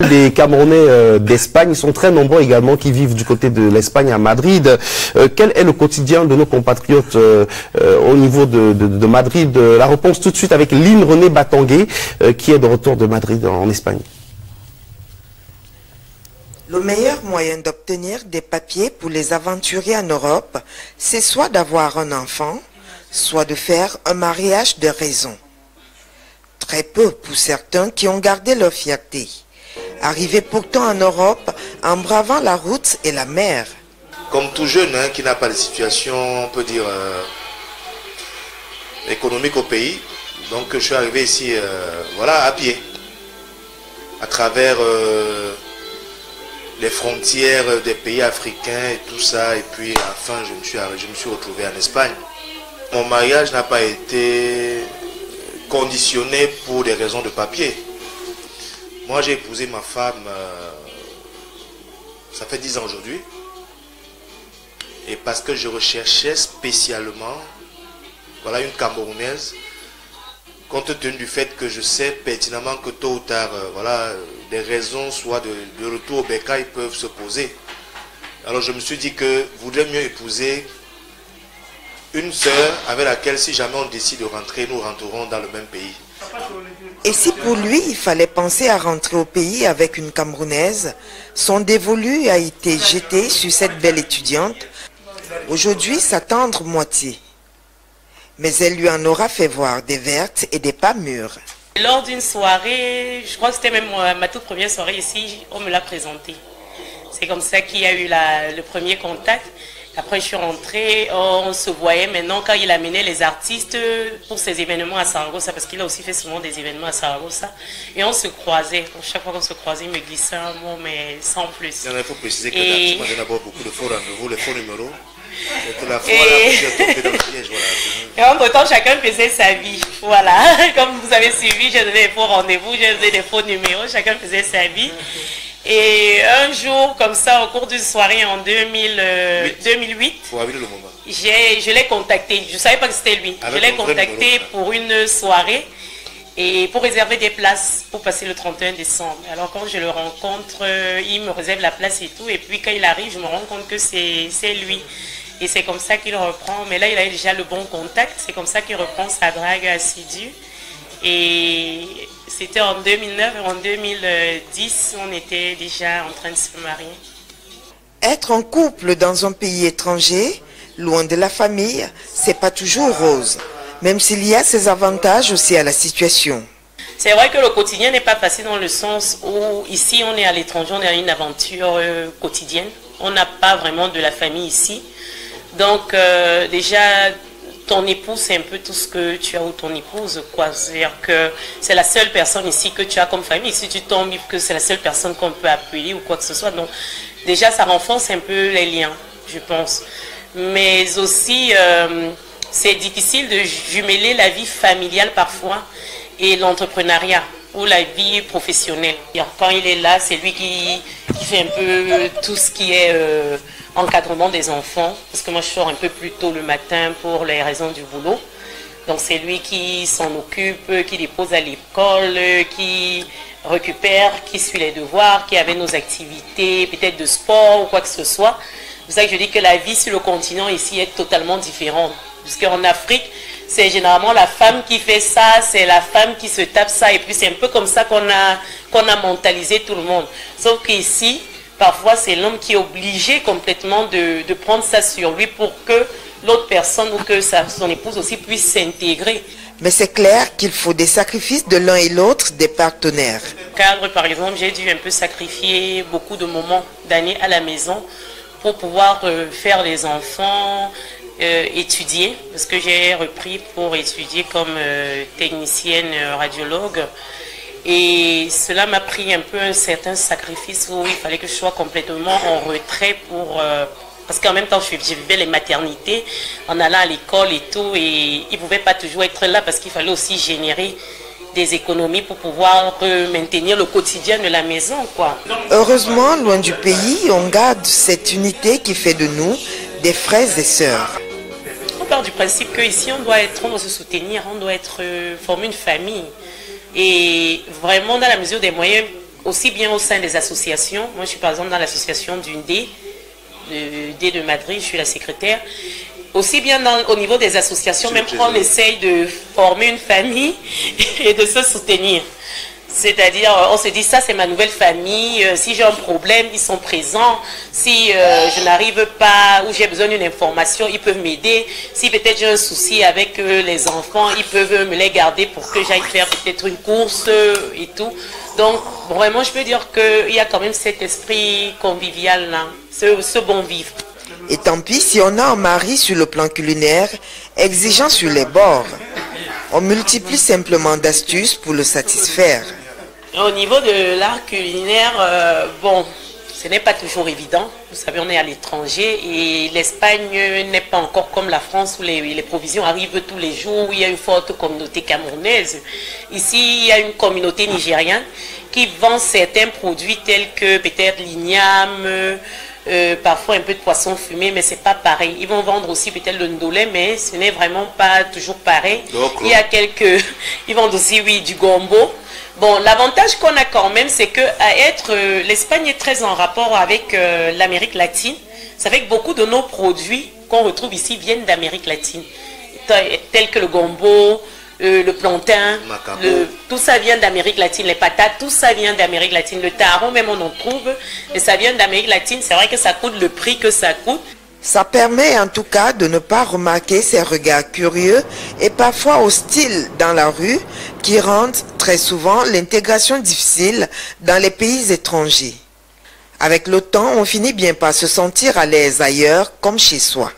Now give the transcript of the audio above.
Les Camerounais d'Espagne sont très nombreux également qui vivent du côté de l'Espagne à Madrid. Quel est le quotidien de nos compatriotes au niveau de Madrid? La réponse tout de suite avec Lynn René Batangué qui est de retour de Madrid en Espagne. Le meilleur moyen d'obtenir des papiers pour les aventuriers en Europe, c'est soit d'avoir un enfant, soit de faire un mariage de raison. Très peu pour certains qui ont gardé leur fierté. Arrivés pourtant en Europe en bravant la route et la mer. Comme tout jeune qui n'a pas de situation, on peut dire, économique au pays, donc je suis arrivé ici voilà, à pied, à travers les frontières des pays africains et tout ça, et puis enfin je me suis retrouvé en Espagne. Mon mariage n'a pas été conditionné pour des raisons de papier. Moi, j'ai épousé ma femme, ça fait 10 ans aujourd'hui. Et parce que je recherchais spécialement, voilà, une Camerounaise, compte tenu du fait que je sais pertinemment que tôt ou tard, voilà, des raisons, soit de retour au Bécaye, peuvent se poser. Alors je me suis dit que je voudrais mieux épouser une sœur avec laquelle, si jamais on décide de rentrer, nous rentrerons dans le même pays. Et si pour lui, il fallait penser à rentrer au pays avec une Camerounaise, son dévolu a été jeté sur cette belle étudiante, aujourd'hui sa tendre moitié. Mais elle lui en aura fait voir des vertes et des pas mûres. Lors d'une soirée, je crois que c'était même ma toute première soirée ici, on me l'a présenté. C'est comme ça qu'il y a eu le premier contact. Après, je suis rentrée, on se voyait maintenant quand il amenait les artistes pour ses événements à Saragossa, parce qu'il a aussi fait souvent des événements à Saragossa. Et on se croisait. Chaque fois qu'on se croisait, il me glissait un mot, mais sans plus. Il faut préciser que l'artiste m'a donné beaucoup de faux rendez-vous, les faux numéros. Et entre-temps, chacun faisait sa vie. Voilà. Comme vous avez suivi, j'ai donné des faux rendez-vous, j'ai donné des faux numéros, chacun faisait sa vie. Et un jour, comme ça, au cours d'une soirée en 2008, je l'ai contacté. Je ne savais pas que c'était lui. Je l'ai contacté pour une soirée et pour réserver des places pour passer le 31 décembre. Alors quand je le rencontre, il me réserve la place et tout. Et puis quand il arrive, je me rends compte que c'est lui. Et c'est comme ça qu'il reprend. Mais là, il a déjà le bon contact. C'est comme ça qu'il reprend sa drague assidue. Et c'était en 2009 et en 2010, on était déjà en train de se marier. Être en couple dans un pays étranger, loin de la famille, c'est pas toujours rose. Même s'il y a ses avantages aussi à la situation. C'est vrai que le quotidien n'est pas facile dans le sens où ici on est à l'étranger, on est à une aventure quotidienne. On n'a pas vraiment de la famille ici. Donc déjà, ton épouse, c'est un peu tout ce que tu as ou ton épouse, quoi. C'est-à-dire que c'est la seule personne ici que tu as comme famille. Si tu tombes, que c'est la seule personne qu'on peut appeler ou quoi que ce soit. Donc déjà, ça renforce un peu les liens, je pense. Mais aussi, c'est difficile de jumeler la vie familiale parfois et l'entrepreneuriat ou la vie professionnelle. Quand il est là, c'est lui qui fait un peu tout ce qui est encadrement des enfants, parce que moi je sors un peu plus tôt le matin pour les raisons du boulot. Donc c'est lui qui s'en occupe, qui dépose à l'école, qui récupère, qui suit les devoirs, qui avait nos activités, peut-être de sport ou quoi que ce soit. C'est pour ça que je dis que la vie sur le continent ici est totalement différente. Parce qu'en Afrique, c'est généralement la femme qui fait ça, c'est la femme qui se tape ça, et puis c'est un peu comme ça qu'on a mentalisé tout le monde. Sauf qu'ici, parfois c'est l'homme qui est obligé complètement de prendre ça sur lui pour que l'autre personne ou que son épouse aussi puisse s'intégrer. Mais c'est clair qu'il faut des sacrifices de l'un et l'autre des partenaires. Cadre, par exemple, j'ai dû un peu sacrifier beaucoup de moments d'années à la maison pour pouvoir faire les enfants, étudier, parce que j'ai repris pour étudier comme technicienne radiologue. Et cela m'a pris un peu un certain sacrifice où il fallait que je sois complètement en retrait pour... parce qu'en même temps, je vivais les maternités en allant à l'école et tout. Et il ne pouvait pas toujours être là parce qu'il fallait aussi générer des économies pour pouvoir maintenir le quotidien de la maison, quoi. Heureusement, loin du pays, on garde cette unité qui fait de nous des frères et sœurs. On part du principe qu'ici, on doit se soutenir, on doit former une famille. Et vraiment, dans la mesure des moyens, aussi bien au sein des associations. Moi, je suis par exemple dans l'association du D de Madrid, je suis la secrétaire. Aussi bien au niveau des associations, même on essaye de former une famille et de se soutenir. C'est-à-dire, on se dit, ça c'est ma nouvelle famille, si j'ai un problème, ils sont présents. Si je n'arrive pas ou j'ai besoin d'une information, ils peuvent m'aider. Si peut-être j'ai un souci avec les enfants, ils peuvent me les garder pour que j'aille faire peut-être une course et tout. Donc, vraiment, je peux dire qu'il y a quand même cet esprit convivial là, ce bon vivre. Et tant pis si on a un mari sur le plan culinaire, exigeant sur les bords. On multiplie simplement d'astuces pour le satisfaire. Au niveau de l'art culinaire, bon, ce n'est pas toujours évident. Vous savez, on est à l'étranger et l'Espagne n'est pas encore comme la France où les provisions arrivent tous les jours, où il y a une forte communauté camerounaise. Ici, il y a une communauté nigériane qui vend certains produits tels que peut-être l'igname, parfois un peu de poisson fumé, mais c'est pas pareil. Ils vont vendre aussi peut-être le ndolé, mais ce n'est vraiment pas toujours pareil. Il y a ils vendent aussi, oui, du gombo. Bon, l'avantage qu'on a quand même, c'est que l'Espagne est très en rapport avec l'Amérique latine. Ça fait que beaucoup de nos produits qu'on retrouve ici viennent d'Amérique latine, tels que le gombo, le plantain, tout ça vient d'Amérique latine, les patates, tout ça vient d'Amérique latine, le taro même on en trouve, et ça vient d'Amérique latine. C'est vrai que ça coûte le prix que ça coûte. Ça permet en tout cas de ne pas remarquer ces regards curieux et parfois hostiles dans la rue qui rendent très souvent l'intégration difficile dans les pays étrangers. Avec le temps, on finit bien par se sentir à l'aise ailleurs comme chez soi.